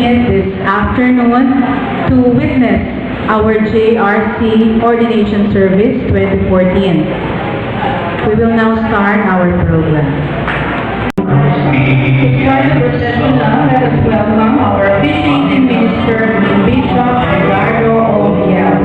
it this afternoon to witness our JRC Ordination Service 2014. We will now start our program. To start the procession now, let us welcome our officiating minister, Bishop Eduardo Obiel.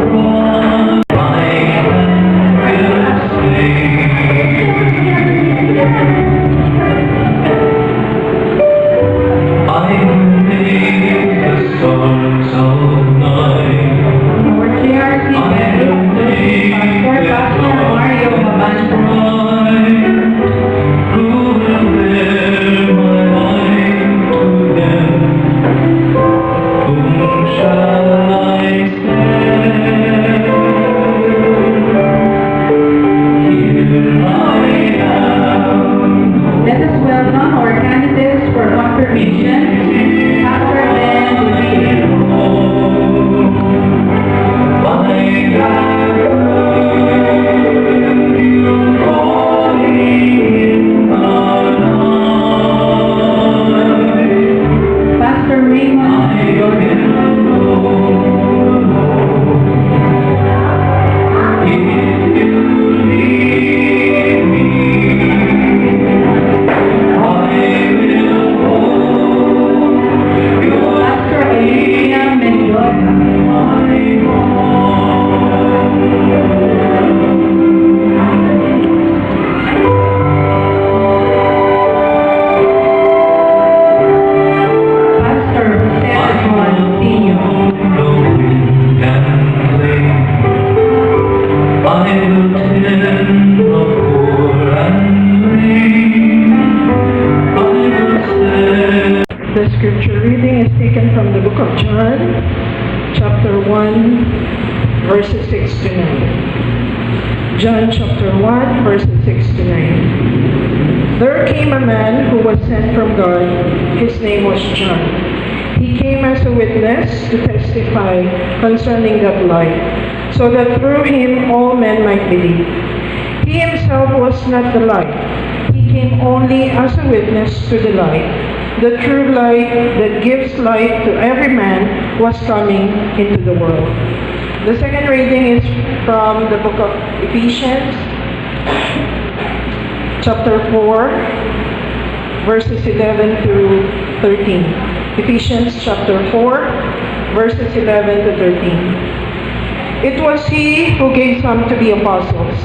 The scripture reading is taken from the book of John, chapter 1, verses 6 to 9. John chapter 1, verses 6 to 9. There came a man who was sent from God. His name was John. He came as a witness to testify concerning that light, so that through him all men might believe. He himself was not the light. He came only as a witness to the light. The true light that gives light to every man was coming into the world. The second reading is from the book of Ephesians, chapter 4, verses 11 to 13. Ephesians chapter 4, verses 11 to 13. It was he who gave some to be apostles,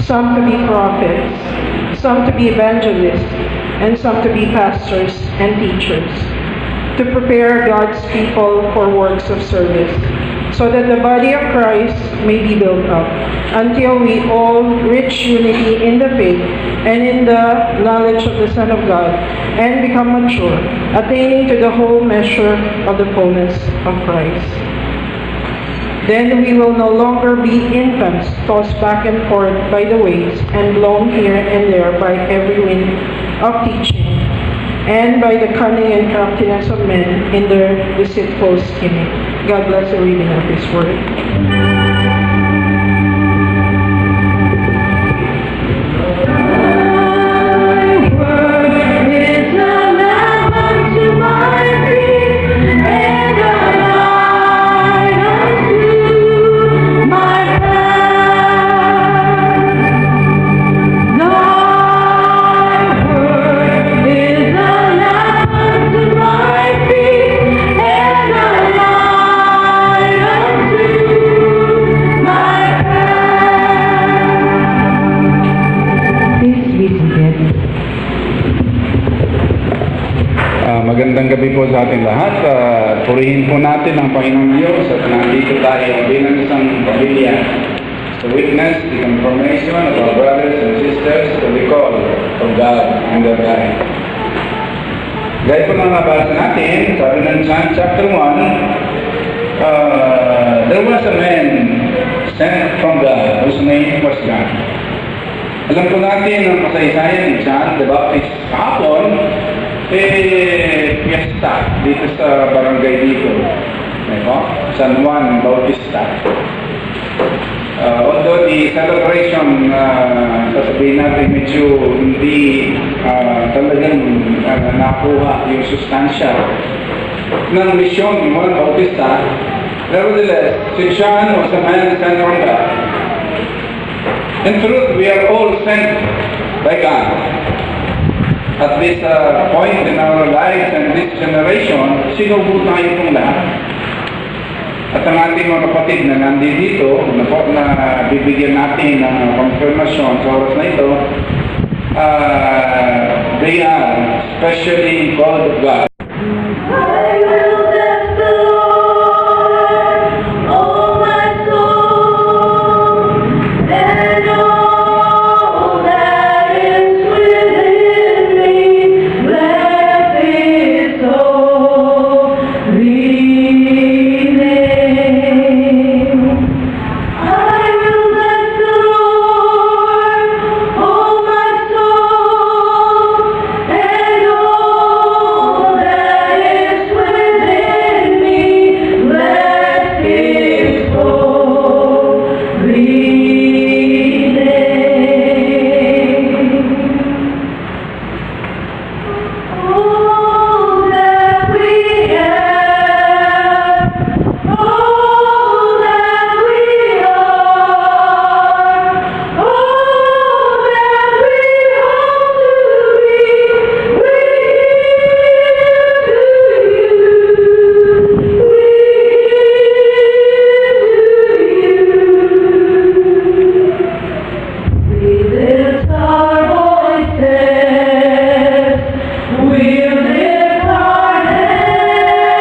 some to be prophets, some to be evangelists, and some to be pastors and teachers, to prepare God's people for works of service, so that the body of Christ may be built up, until we all reach unity in the faith and in the knowledge of the Son of God, and become mature, attaining to the whole measure of the fullness of Christ. Then we will no longer be infants, tossed back and forth by the waves, and blown here and there by every wind of teaching, and by the cunning and craftiness of men in their deceitful scheming. God bless the reading of His Word. Magandang gabi po sa ating lahat. Purihin po natin ang Panginoong Diyos at nandito tayo bilang isang pamilya to witness the confirmation of our brothers and sisters to the call of God in their life. Gaya po ng nabasa natin, sabi ng John chapter 1, there was a man sent from God whose name was John. Alam po natin ang kasaysayan ni John the Baptist kahapon, piyesta dito sa barangay dito. San Juan Bautista. Although the celebration sa sabihin natin medyo hindi talagang nakuha yung sustansya ng misyon ni Juan Bautista. Nevertheless, si John was a man sent from God. In truth, we are all sent by God. At this point in our lives and this generation, sinubok tayo itong lahat. At ang ating mga kapatid na nandito, na bibigyan natin ng confirmation sa oras na ito, they are specially called of God. I will bless the Lord, oh my soul, and all that is within me. Bless His holy name. I will bless the Lord, oh my soul, and all that is within me. Bless His holy name. All that we have, all that we are, all that we hope to be, we give to you. We lift our voices, we lift our hands,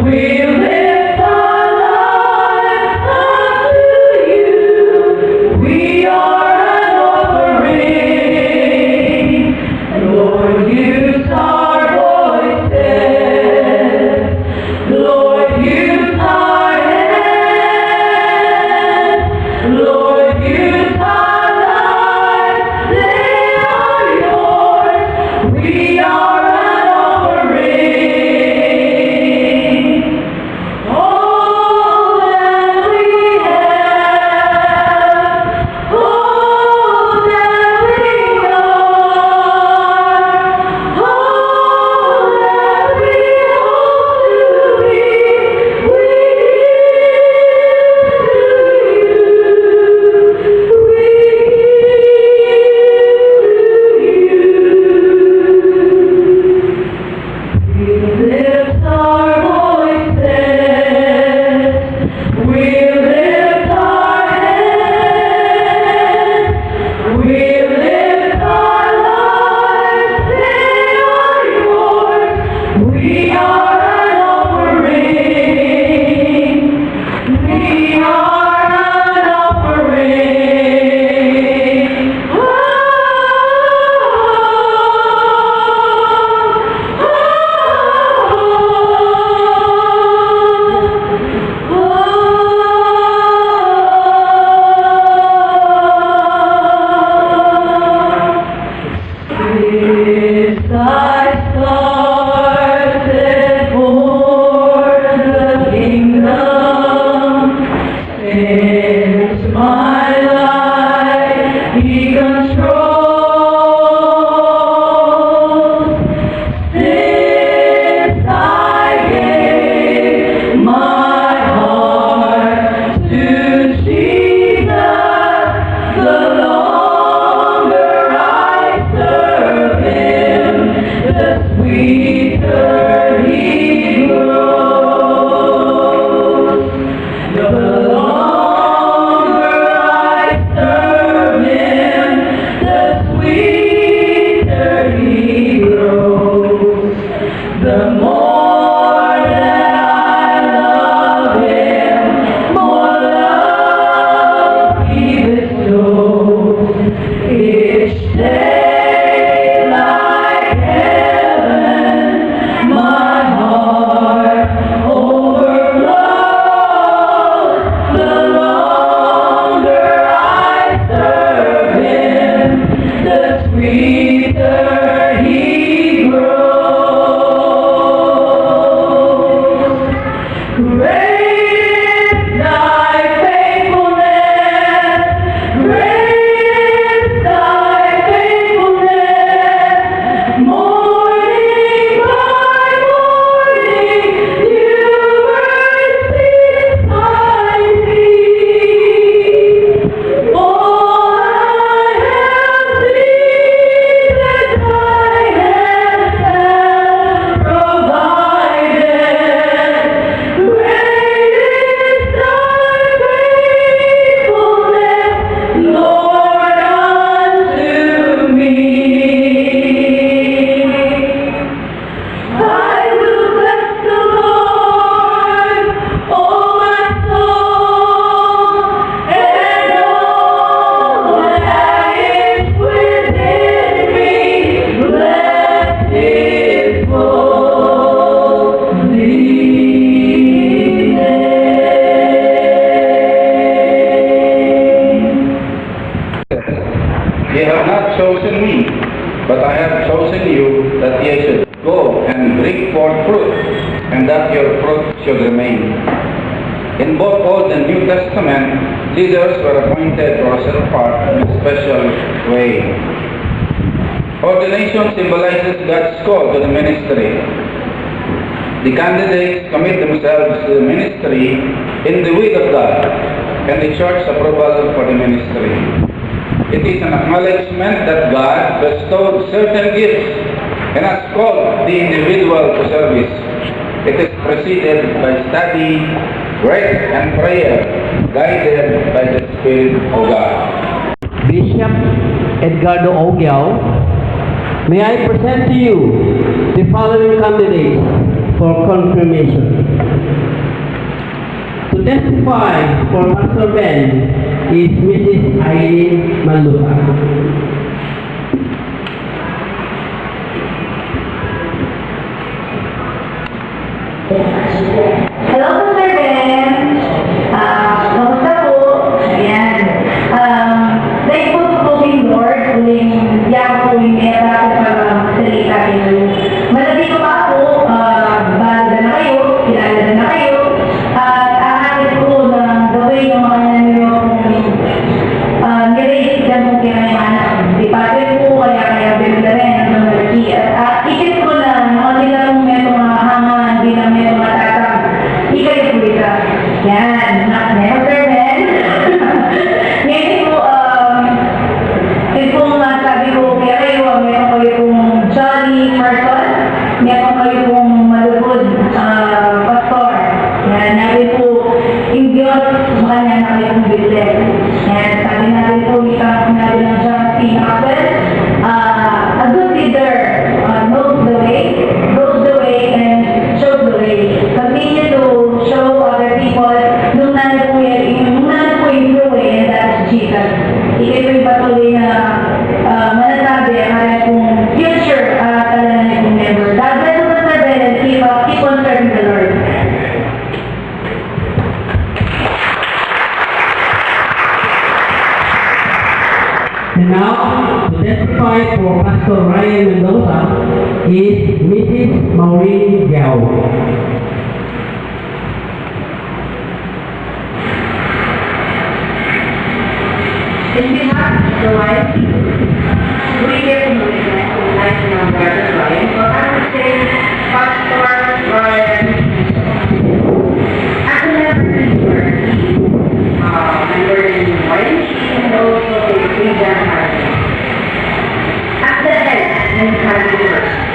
we lift our lives unto you. We are an offering. Lord, use our voices. Lord, use our hands. Lord, use our lives. They are yours. We are an offering. All that we have, all that we are, all that we hope to be, we We lift our voices, we lift our hands, we lift our lives, they are yours. We are an offering. We are an offering. Is thy started for the kingdom, since my life He controls, since I gave my heart to Jesus, the longer I serve Him, the sweeter He grows. The longer I serve Him, the sweeter He grows. The more that I love Him, more love He bestows. Each day like heaven, my heart overflows. The longer I serve Him, the sweeter He grows. Great is thy faithfulness, great Ye have not chosen me, but I have chosen you, that ye should go and bring forth fruit, and that your fruit should remain. In both Old and New Testament, leaders were appointed or set apart in a special way. Ordination symbolizes God's call to the ministry. The candidates commit themselves to the ministry in the will of God and the church approval for the ministry. It is an acknowledgement that God bestowed certain gifts and has called the individual to service. It is preceded by study, rest, and prayer, guided by the Spirit of God. Bishop Edgardo Ogiao, may I present to you the following candidates for confirmation. To testify for Pastor Ben is Mrs. Eileen Maluta. Hello, Sir Ben. Kamusta po? Ayan. Like po tutuling Lord, tuling yak po yung meron sa salita kayo. Malaki ko pa po, banda na kayo, kilala na kayo, at aakit po na gawin yung mga nyo nirate dyan po kinaimanan. Di pa rin po, kaya benda rin ang mga malaki. At ikit ko na, mga nila mong meron mga hangan, di na meron mga tatang. Ikaw po ito. Yan. Never Ben. Ngayon po, ito pong sabi ko kaya kayo, meron kayo pong jolly person, meron kayo pong malugod pastor. Yan. Nabi po, yung Diyos, kanya na kayo pong bitin. Yan. Sabi natin po, ikang natin ng John C. Maxwell, a good leader knows the way, and shows the way. Continue to show other people nung nana po yung way, and that is Jesus. Ikay po yung patuloy na manasabi ang kanyang pong future talaga na yung member. God bless you, Pastor Ben, and keep on serving the Lord. And now, to testify for Pastor Ryan Mendoza is Mrs. Maureen Giao. In behalf of the YFC, we get to know National Brother Ryan, so I would say Pastor Ryan. As a member of the university, member in YFC and also a region party. As the head in Kali University,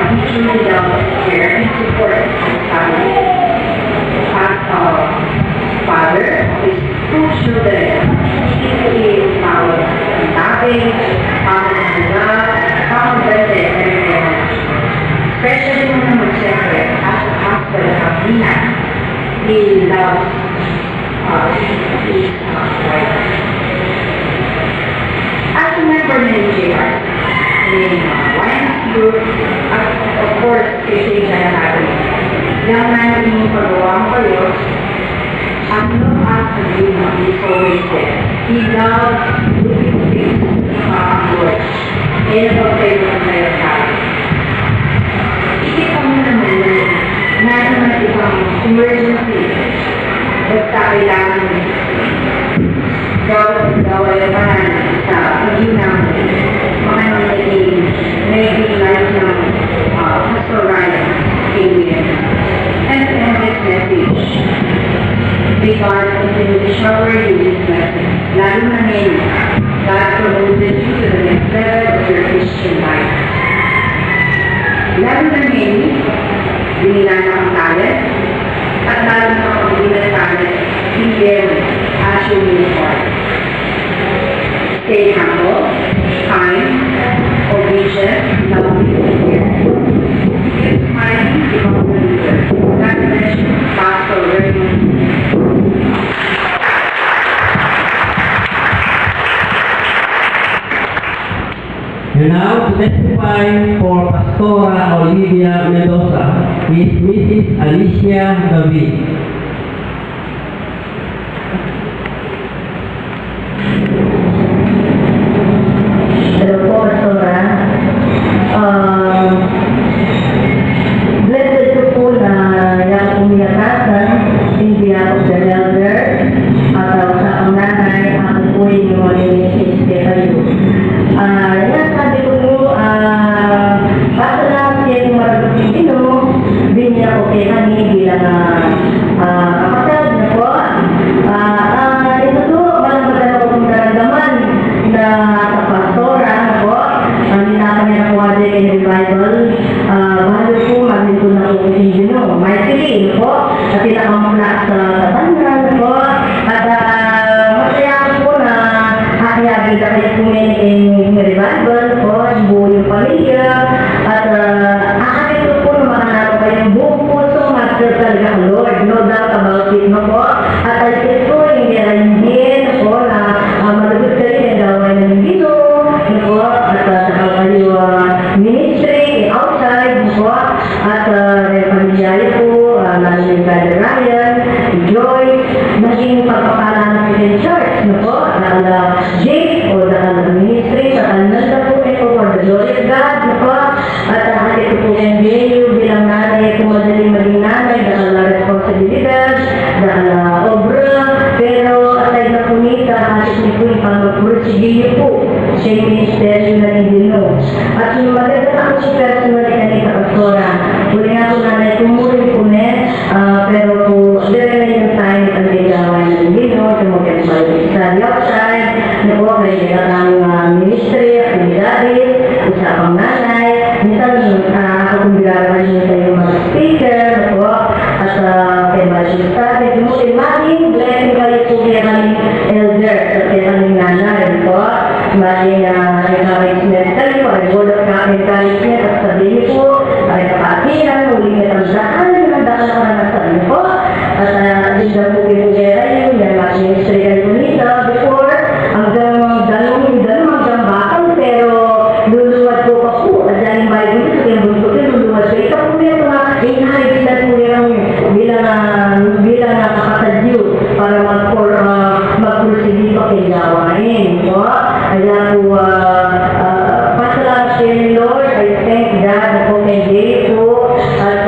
he truly developed care and support his family. As a father of his two children, he found loving, especially when I'm as a husband of Nina, he loves his wife. As a member ng JR, in Lions Group, of course, kasi siya natin. Yung namin pagawang kayo, as long as the dream is always there. He loves looking things work. Kaya pag-favorite na yung tao. Isip ko naman na naman ibang emergency. Basta kailangan gawain sa pagiging namin mga naging life ng Pastor Ryan Amen. And this message, may God continue to shower you with blessing. Lalo na ngayon, God promoted you to the next level of your Christian life. Lalo na ngayon, binila na ang talent, at lalo na ang binila talent, hindi as you move forward. Stay humble, kind, obedient, loving, and caring. Keep smiling, become a believer. God bless you, Pastor Raymond. And now, to testify for Pastora Olivia Mendoza is Mrs. Alicia David. ministry kayo. Yan, sabi ko mo, basta lang siya yung marunong sino, binya ko kay kami bilang kapatid na po. Ito po, walang maganda ko kong karamdaman na kapastora na po. Ninapan niya na po kasi kay revival. Bago po, magdito na po kung sino, mightily po. At pinakamula sa banyan po. At masaya po na kaya bigla kayo kuminig revival po, buo yung pamilya. At aamin ko po na makanalo kayong buong puso, master talaga ang Lord. No doubt about it mo po. At I say po, hindi rin po na malugod kayo yung gawin ng dito. Po, at saka kayo ministry outside po. At pamilyari po, lalo yung Brother Ryan, Joy, naging pagpapala ng church, no po, na Jake, o na ministry, sa kananda po ito, for the glory of God, no po, at ito po yung bilang nanay, kung madaling maging nanay, dahil responsibilidad, dahil obra, pero aside na po nita, atin niyo po yung pag-prosigilyo po, siya yung ministeryo na nindino. At yung maganda ako si personal kanina pastora, huli nga po nanay, tumuloy po pero po, dire na yung time ang ligawan ng nindino, tumugyan pa yung study outside, na po, may ang ministry, aktividades, usapang nanay, minsan ako kung bigaraman niyo sa yung mga speaker, na po, at kay Bible study, tumuloy, maging blessing kayo po kaya kaming elder, at kaya kaming nanay, po, maging encouragement kayo, ay word of encouragement, at sabihin po, ay kapatiran, huling natandaan, natandaan ako na nasabi po, at hindi na po pinugera yun, yan mga ministry kayo nito, before, hanggang hanggang bakang, pero luluwad po pa po, at dahil Bible ito, yung bunso ko, luluwad po, ito po yung mga inharitan po yung bilang nakakatadyo, para mag-proceed pa kay gawain, po. Kaya po, pasalamat kayo ni Lord, I thank God na po kay Jay po, at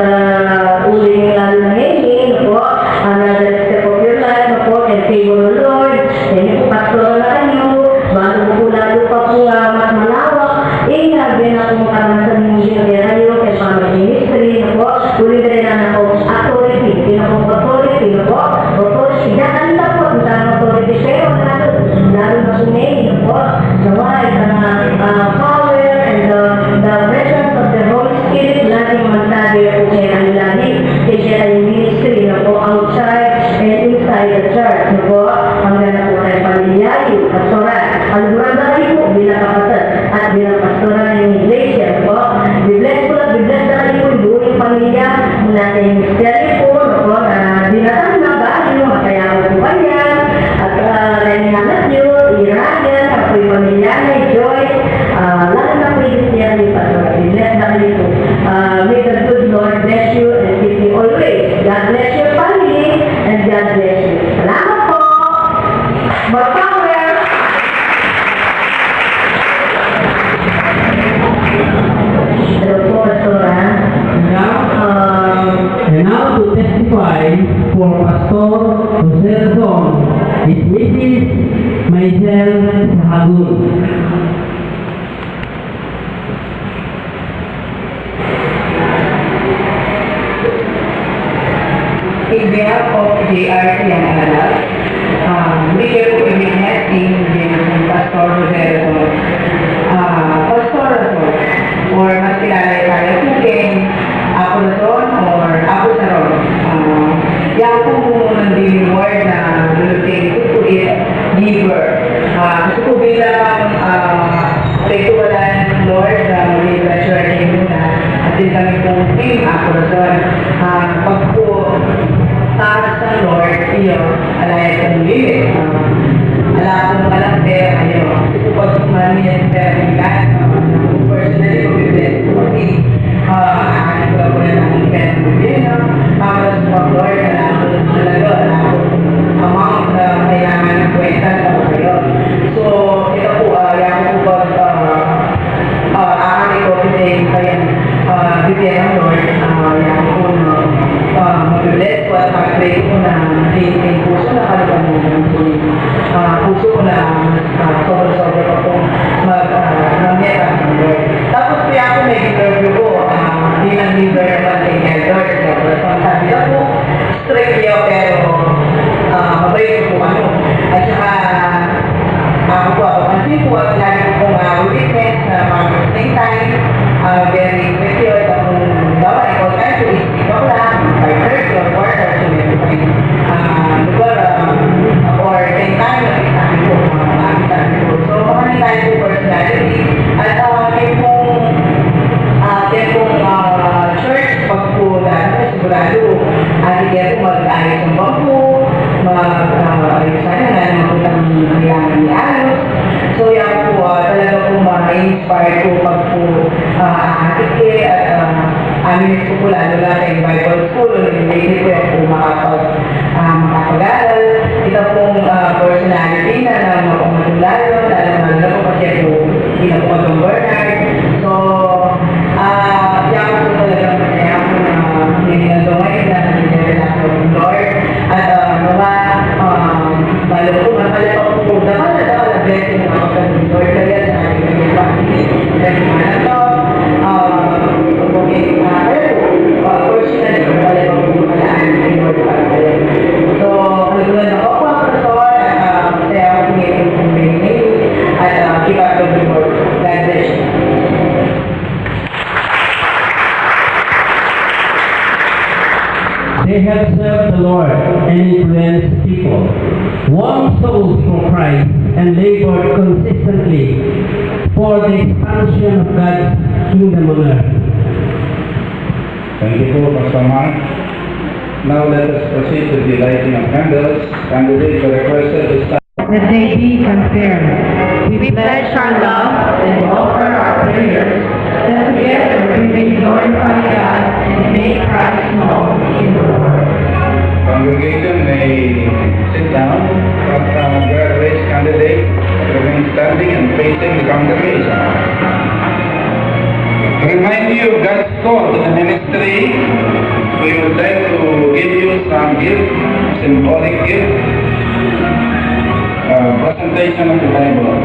uling lalo na ngayon, po, another step of your life, po, and favor of Lord, and po, pastor na kayo, bago po lalo pa po mas malawak, sabi na po karanasan ng hindi kayo, kay family ministry, po, uling rin na po, authority, authority, po, authority, yan lang po, kung saan authority, pero lalo na po ngayon, po, the wise, power, and the presence of the Holy Spirit, laging magsabi po kaya ang lagi, kaya yung ministry na po outside and inside the church, na po, hanggang na po kayo pamilyari, pastoral, aluguranda kayo po bilang kapatid, at bilang pastoral ng iglesia, po, bibless na kayo po, buo yung pamilya, natin yung ministry po, na po, na dinatang na ba, yung matayaw po ba yan, at naninalat nyo, Iragan, at po yung pamilya ni Joy, lalo na po yung siya ni Pastor. Bless na kayo po. May the good Lord bless you and keep you always. God bless your family and God bless you. Salamat po! More power! Hello po, Pastor. And now to testify for Pastor Jose Rizon is Mrs. Maisel Sahagul. In behalf of JRC and anak, we care po i-witness in Pastor Jose Rizon. Pastor Rizon, or mas kilala tayo kung Apo Rizon or Apo Saron. Yan po nandang word na lulutin ko po is giver. Gusto ko bilang tekuwalan ng Lord na mag-i-pleasure niyo muna at din kami pong team Apo Rizon. Pag po taas ng Lord, iyo, alay at ang lilit. Alam lagi kong witness na mga same time, very secure, kung bawa, ikaw tayo, to is ikaw lang, 5:30 or 4:30, lugar, or same time, sabi ko, sabi ko. So, mga tayo po personality, at church, pag po dati, sigurado, hindi ako mag-ayos ng bangko, mag-ayos na naman ang kailangan ni Alos. So, yan po, talaga po ma-inspire ko pag po atike at amin ko po lalo lang sa Bible School, hindi ko yan po makapag-aral. Ito pong personality na makumatulalo, lalo na po kasi po, hindi na po itong Bernard. So, yan po talaga kaya ako na hinagawin na nangyayari ako ng Lord. At balo po, mapalito ko po naman na blessing ako sa Lord. Kaya sa aking mga pamilya, kasi mga ito, personally, mapalito ko po palaan kay Lord para kayo. So, nagulad ako po ang pastor at kaya ako pinigil kong pinigil at keep up the good work. God bless you. They have served the Lord and influenced people, won souls for Christ, and labored consistently for the expansion of God's kingdom on earth. Thank you po, Pastor Mark. Now let us proceed to the lighting of candles. Candidates are requested to stand. That they be confirmed. We pledge our love and offer our prayers that together we may glorify God and make Christ known in the world. Congregation may sit down. Graduate candidate remain standing and facing the congregation. To remind you of God's call to the ministry, we would like to give you some gift, symbolic gift, presentation of the Bible.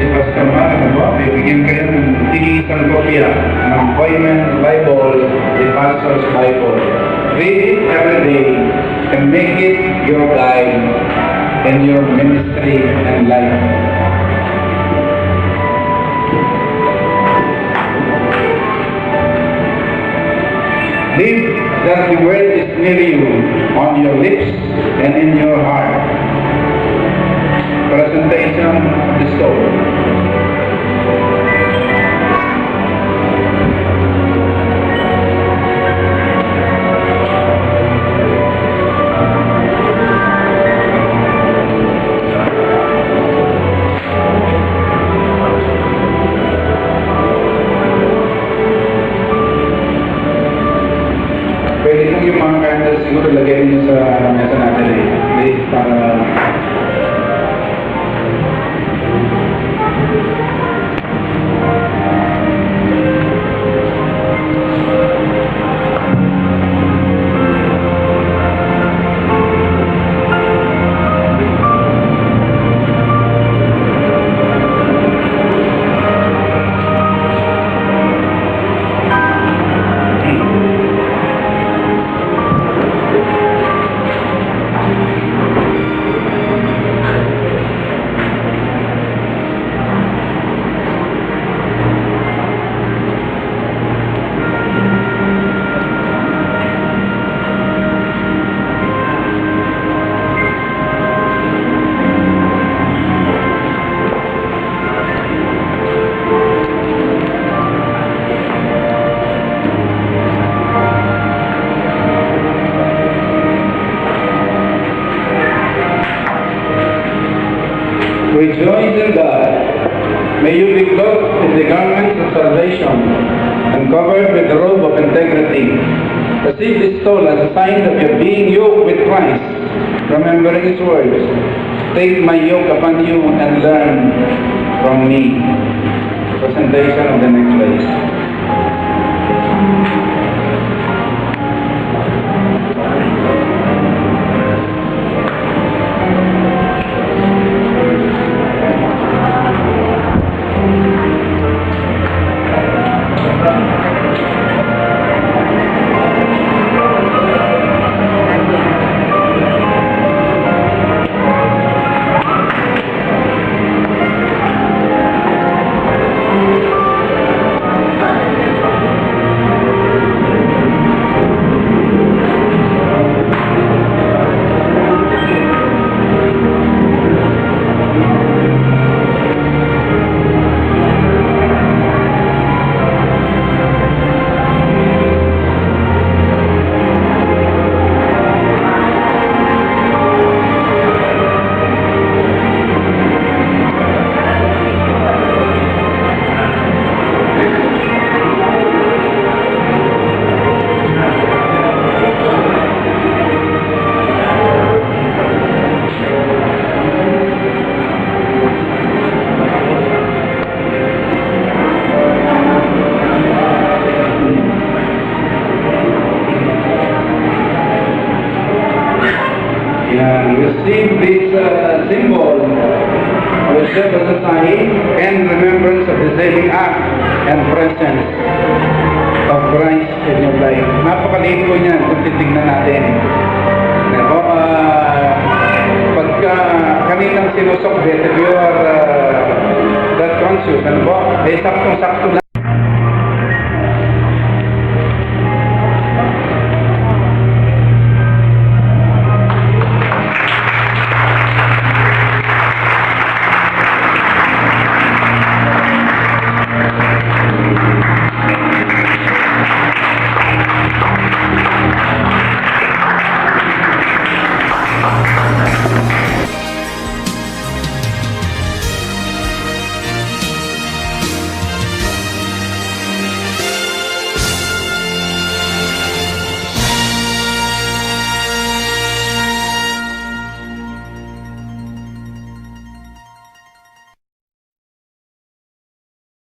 Si Pastor Mark, bibigyan kayo ng isang kopya ng Appointment Bible, the Pastor's Bible. Read it every day and make it your guide in your ministry and life. Live that the word is near you, on your lips and in your heart. Presentation of the soul. Pwede kong yung mga candles siguro lagyan niyo sa mesa natin para rejoice in God. May you be clothed in the garments of salvation and covered with the robe of integrity. Receive this stole as a sign of your being yoked with Christ, remembering His words. Take my yoke upon you and learn from me. Presentation of the necklace. receive this symbol will serve as a sign and remembrance of the saving act and presence of Christ in your life. Napakaliit po niyan kung titignan natin. Diba? Pagka kaninang sinusokbet, if you are that conscious, ano po, eh saktong-sakto lang.